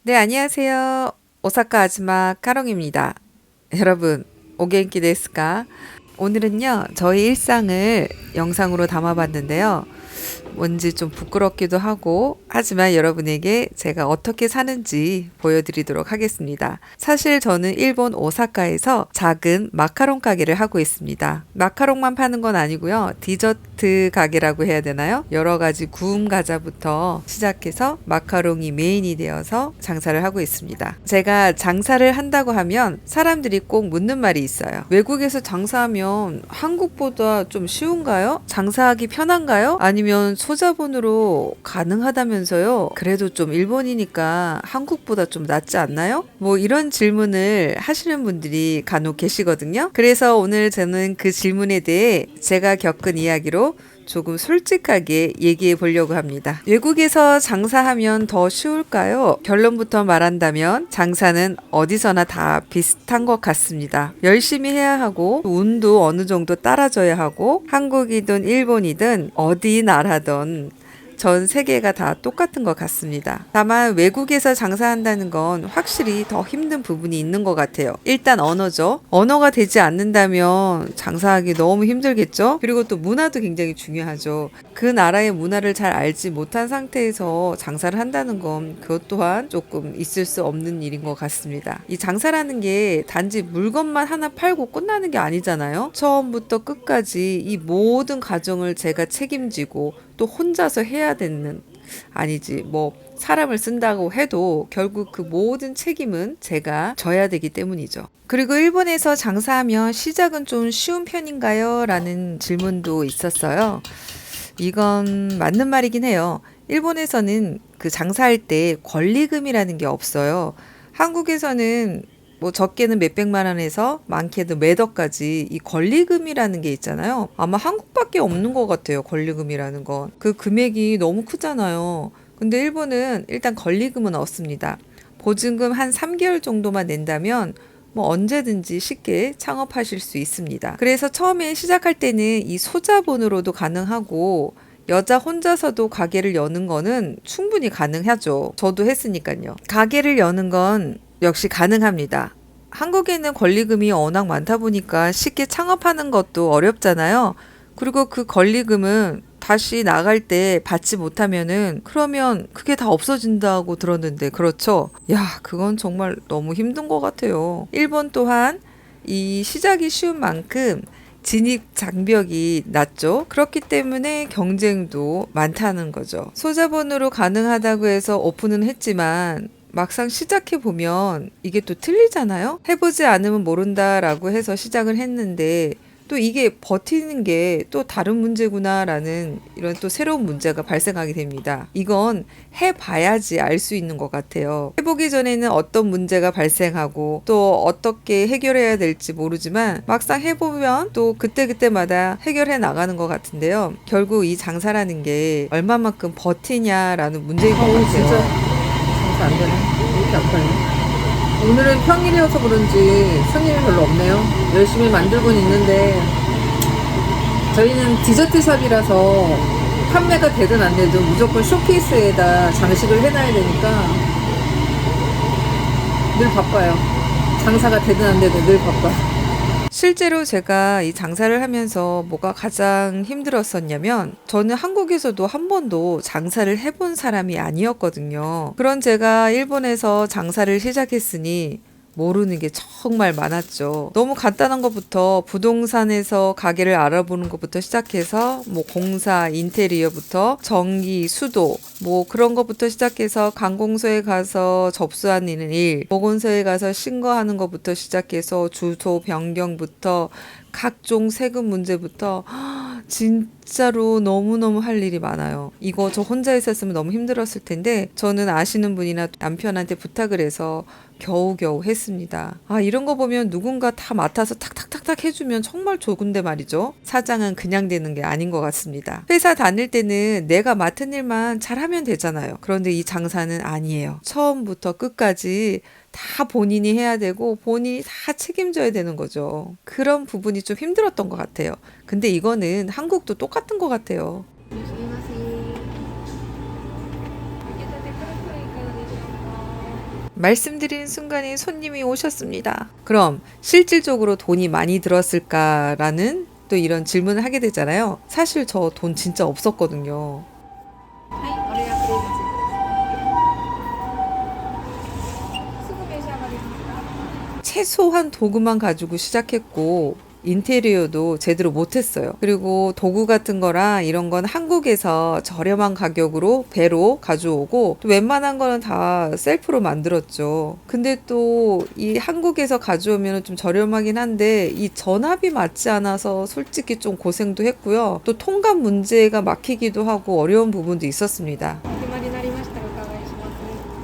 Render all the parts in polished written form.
네, 안녕하세요. 오사카 아즈마 카롱입니다. 여러분, 오겐키 데스까? 오늘은요, 저희 일상을 영상으로 담아봤는데요. 뭔지 좀 부끄럽기도 하고, 하지만 여러분에게 제가 어떻게 사는지 보여드리도록 하겠습니다. 사실 저는 일본 오사카에서 작은 마카롱 가게를 하고 있습니다. 마카롱만 파는 건 아니고요. 디저트 가게라고 해야 되나요? 여러 가지 구움 과자부터 시작해서 마카롱이 메인이 되어서 장사를 하고 있습니다. 제가 장사를 한다고 하면 사람들이 꼭 묻는 말이 있어요. 외국에서 장사하면 한국보다 좀 쉬운가요? 장사하기 편한가요? 아니면 소자본으로 가능하다면서요? 그래도 좀 일본이니까 한국보다 좀 낫지 않나요? 뭐 이런 질문을 하시는 분들이 간혹 계시거든요. 그래서 오늘 저는 그 질문에 대해 제가 겪은 이야기로 조금 솔직하게 얘기해 보려고 합니다. 외국에서 장사하면 더 쉬울까요? 결론부터 말한다면 장사는 어디서나 다 비슷한 것 같습니다. 열심히 해야 하고 운도 어느 정도 따라줘야 하고 한국이든 일본이든 어디 나라든 전 세계가 다 똑같은 것 같습니다. 다만 외국에서 장사한다는 건 확실히 더 힘든 부분이 있는 것 같아요. 일단 언어죠. 언어가 되지 않는다면 장사하기 너무 힘들겠죠? 그리고 또 문화도 굉장히 중요하죠. 그 나라의 문화를 잘 알지 못한 상태에서 장사를 한다는 건 그것 또한 조금 있을 수 없는 일인 것 같습니다. 이 장사라는 게 단지 물건만 하나 팔고 끝나는 게 아니잖아요. 처음부터 끝까지 이 모든 과정을 제가 책임지고 또 혼자서 해야 되는 아니지 뭐 사람을 쓴다고 해도 결국 그 모든 책임은 제가 져야 되기 때문이죠. 그리고 일본에서 장사하면 시작은 좀 쉬운 편인가요? 라는 질문도 있었어요. 이건 맞는 말이긴 해요. 일본에서는 그 장사할 때 권리금이라는 게 없어요. 한국에서는 뭐 적게는 몇백만 원에서 많게는 몇 억까지 이 권리금이라는 게 있잖아요. 아마 한국밖에 없는 것 같아요. 권리금이라는 건. 그 금액이 너무 크잖아요. 근데 일본은 일단 권리금은 없습니다. 보증금 한 3개월 정도만 낸다면 뭐 언제든지 쉽게 창업하실 수 있습니다. 그래서 처음에 시작할 때는 이 소자본으로도 가능하고 여자 혼자서도 가게를 여는 거는 충분히 가능하죠. 저도 했으니까요. 가게를 여는 건 역시 가능합니다. 한국에는 권리금이 워낙 많다 보니까 쉽게 창업하는 것도 어렵잖아요. 그리고 그 권리금은 다시 나갈 때 받지 못하면은 그러면 그게 다 없어진다고 들었는데 그렇죠? 야, 그건 정말 너무 힘든 것 같아요. 일본 또한 이 시작이 쉬운 만큼 진입 장벽이 낮죠. 그렇기 때문에 경쟁도 많다는 거죠. 소자본으로 가능하다고 해서 오픈은 했지만 막상 시작해보면 이게 또 틀리잖아요? 해보지 않으면 모른다라고 해서 시작을 했는데 또 이게 버티는 게 또 다른 문제구나라는 이런 또 새로운 문제가 발생하게 됩니다. 이건 해봐야지 알 수 있는 것 같아요. 해보기 전에는 어떤 문제가 발생하고 또 어떻게 해결해야 될지 모르지만 막상 해보면 또 그때그때마다 해결해 나가는 것 같은데요. 결국 이 장사라는 게 얼마만큼 버티냐라는 문제인 것 같아요. 진짜 장사 안 되네. 왜 이렇게 안 팔려? 오늘은 평일이어서 그런지 손님이 별로 없네요. 열심히 만들고는 있는데 저희는 디저트 샵이라서 판매가 되든 안 되든 무조건 쇼케이스에다 장식을 해놔야 되니까 늘 바빠요. 장사가 되든 안 되든 늘 바빠. 실제로 제가 이 장사를 하면서 뭐가 가장 힘들었었냐면 저는 한국에서도 한 번도 장사를 해본 사람이 아니었거든요. 그런 제가 일본에서 장사를 시작했으니 모르는 게 정말 많았죠. 너무 간단한 것부터 부동산에서 가게를 알아보는 것부터 시작해서 뭐 공사, 인테리어부터 전기, 수도 뭐 그런 것부터 시작해서 관공서에 가서 접수하는 일, 보건소에 가서 신고하는 것부터 시작해서 주소 변경부터 각종 세금 문제부터 진짜로 너무너무 할 일이 많아요. 이거 저 혼자 있었으면 너무 힘들었을 텐데 저는 아시는 분이나 남편한테 부탁을 해서 겨우겨우 했습니다. 아, 이런 거 보면 누군가 다 맡아서 탁탁탁탁 해주면 정말 좋은데 말이죠. 사장은 그냥 되는 게 아닌 것 같습니다. 회사 다닐 때는 내가 맡은 일만 잘하면 되잖아요. 그런데 이 장사는 아니에요. 처음부터 끝까지 다 본인이 해야 되고 본인이 다 책임져야 되는 거죠. 그런 부분이 좀 힘들었던 것 같아요. 근데 이거는 한국도 똑같은 것 같아요. 말씀드리는 순간에 손님이 오셨습니다. 그럼 실질적으로 돈이 많이 들었을까라는 또 이런 질문을 하게 되잖아요. 사실 저 돈 진짜 없었거든요. 최소한 도구만 가지고 시작했고 인테리어도 제대로 못했어요. 그리고 도구 같은 거랑 이런 건 한국에서 저렴한 가격으로 배로 가져오고 또 웬만한 거는 다 셀프로 만들었죠. 근데 또 이 한국에서 가져오면 좀 저렴하긴 한데 이 전압이 맞지 않아서 솔직히 좀 고생도 했고요. 또 통관 문제가 막히기도 하고 어려운 부분도 있었습니다.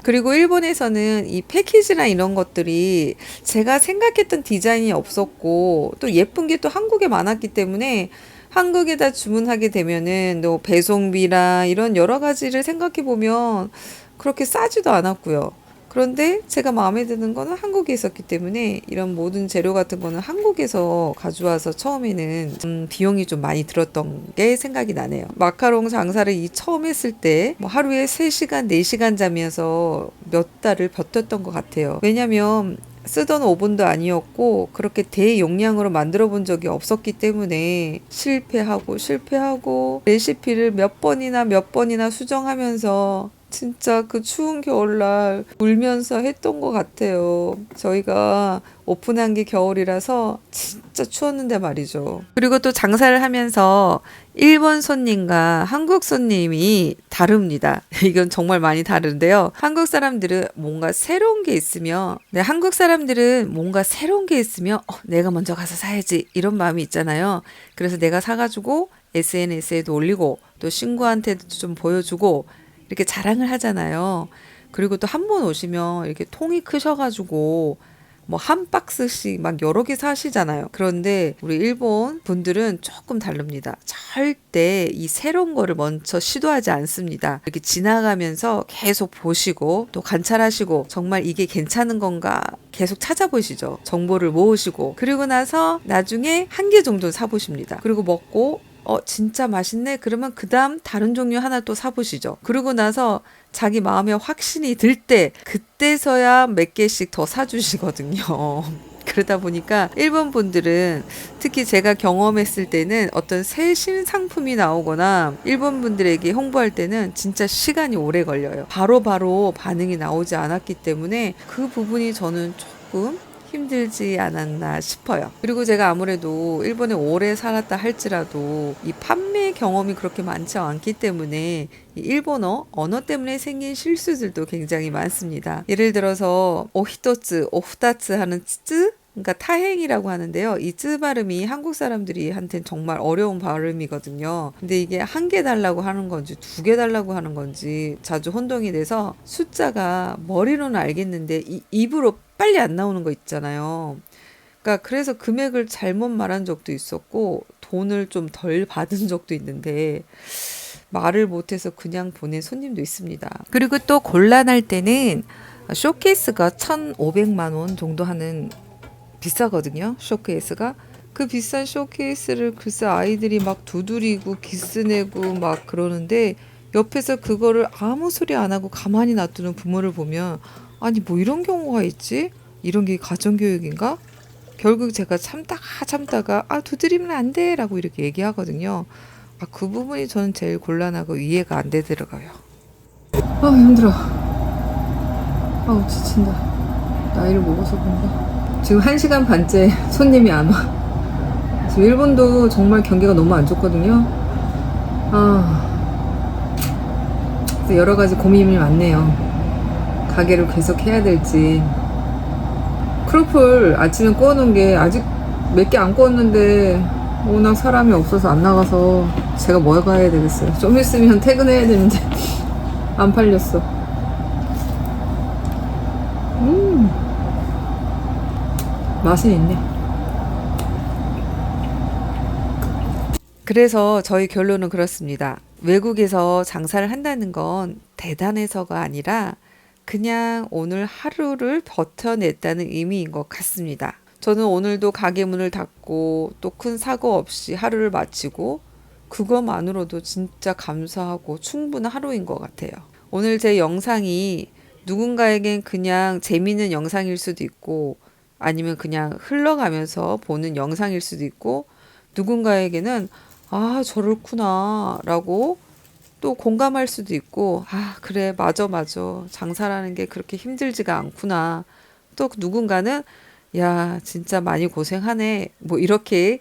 그리고 일본에서는 이 패키지나 이런 것들이 제가 생각했던 디자인이 없었고 또 예쁜 게 또 한국에 많았기 때문에 한국에다 주문하게 되면은 또 배송비랑 이런 여러 가지를 생각해 보면 그렇게 싸지도 않았고요. 그런데 제가 마음에 드는 거는 한국에 있었기 때문에 이런 모든 재료 같은 거는 한국에서 가져와서 처음에는 비용이 좀 많이 들었던 게 생각이 나네요. 마카롱 장사를 처음 했을 때 뭐 하루에 3시간, 4시간 자면서 몇 달을 버텼던 것 같아요. 왜냐면 쓰던 오븐도 아니었고 그렇게 대용량으로 만들어 본 적이 없었기 때문에 실패하고 레시피를 몇 번이나 수정하면서 진짜 그 추운 겨울날 울면서 했던 것 같아요. 저희가 오픈한 게 겨울이라서 진짜 추웠는데 말이죠. 그리고 또 장사를 하면서 일본 손님과 한국 손님이 다릅니다. 이건 정말 많이 다른데요. 한국 사람들은 뭔가 새로운 게 있으면, 한국 사람들은 뭔가 새로운 게 있으면 내가 먼저 가서 사야지 이런 마음이 있잖아요. 그래서 내가 사가지고 SNS에도 올리고 또 친구한테도 좀 보여주고 이렇게 자랑을 하잖아요. 그리고 또 한 번 오시면 이렇게 통이 크셔가지고 뭐 한 박스씩 막 여러 개 사시잖아요. 그런데 우리 일본 분들은 조금 다릅니다. 절대 이 새로운 거를 먼저 시도하지 않습니다. 이렇게 지나가면서 계속 보시고 또 관찰하시고 정말 이게 괜찮은 건가 계속 찾아보시죠. 정보를 모으시고 그리고 나서 나중에 한 개 정도 사보십니다. 그리고 먹고 진짜 맛있네? 그러면 그 다음 다른 종류 하나 또 사보시죠. 그러고 나서 자기 마음에 확신이 들 때, 그때서야 몇 개씩 더 사주시거든요. 그러다 보니까 일본 분들은 특히 제가 경험했을 때는 어떤 새 신상품이 나오거나 일본 분들에게 홍보할 때는 진짜 시간이 오래 걸려요. 바로바로 반응이 나오지 않았기 때문에 그 부분이 저는 조금 힘들지 않았나 싶어요. 그리고 제가 아무래도 일본에 오래 살았다 할지라도 이 판매 경험이 그렇게 많지 않기 때문에 이 일본어 언어 때문에 생긴 실수들도 굉장히 많습니다. 예를 들어서 오히토츠, 오후타츠 하는 쯔 그러니까 타행이라고 하는데요. 이 쯔 발음이 한국 사람들이 한테는 정말 어려운 발음이거든요. 근데 이게 한 개 달라고 하는 건지 두 개 달라고 하는 건지 자주 혼동이 돼서 숫자가 머리로는 알겠는데 입으로 빨리 안 나오는 거 있잖아요. 그러니까 그래서 금액을 잘못 말한 적도 있었고 돈을 좀 덜 받은 적도 있는데 말을 못해서 그냥 보낸 손님도 있습니다. 그리고 또 곤란할 때는 쇼케이스가 1,500만 원 정도 하는 비싸거든요. 쇼케이스가. 그 비싼 쇼케이스를 글쎄 아이들이 막 두드리고 기스내고 막 그러는데 옆에서 그거를 아무 소리 안 하고 가만히 놔두는 부모를 보면 아니 뭐 이런 경우가 있지? 이런 게 가정교육인가? 결국 제가 참다가 두드리면 안 돼 라고 이렇게 얘기하거든요. 그 부분이 저는 제일 곤란하고 이해가 안 되더라고요. 힘들어. 지친다. 나이를 먹어서 그런가? 지금 1시간 반째 손님이 안 와. 지금 일본도 정말 경기가 너무 안 좋거든요. 그래서 여러 가지 고민이 많네요. 가게를 계속 해야 될지. 크로플 아침에 구워놓은 게 아직 몇 개 안 구웠는데 워낙 사람이 없어서 안 나가서 제가 뭐 가야 되겠어요. 좀 있으면 퇴근해야 되는데 안 팔렸어. 맛은 있네. 그래서 저희 결론은 그렇습니다. 외국에서 장사를 한다는 건 대단해서가 아니라 그냥 오늘 하루를 버텨냈다는 의미인 것 같습니다. 저는 오늘도 가게 문을 닫고 또 큰 사고 없이 하루를 마치고 그것만으로도 진짜 감사하고 충분한 하루인 것 같아요. 오늘 제 영상이 누군가에겐 그냥 재미있는 영상일 수도 있고 아니면 그냥 흘러가면서 보는 영상일 수도 있고 누군가에게는 아, 저렇구나 라고 또 공감할 수도 있고 아, 그래, 맞아, 맞아. 장사라는 게 그렇게 힘들지가 않구나. 또 누군가는 야, 진짜 많이 고생하네. 뭐 이렇게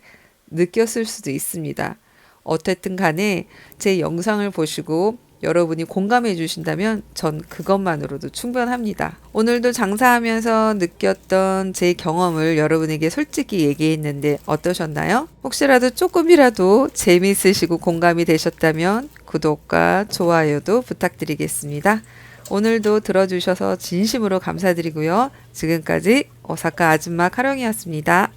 느꼈을 수도 있습니다. 어쨌든 간에 제 영상을 보시고 여러분이 공감해 주신다면 전 그것만으로도 충분합니다. 오늘도 장사하면서 느꼈던 제 경험을 여러분에게 솔직히 얘기했는데 어떠셨나요? 혹시라도 조금이라도 재미있으시고 공감이 되셨다면 구독과 좋아요도 부탁드리겠습니다. 오늘도 들어주셔서 진심으로 감사드리고요. 지금까지 오사카 아줌마 카령이었습니다.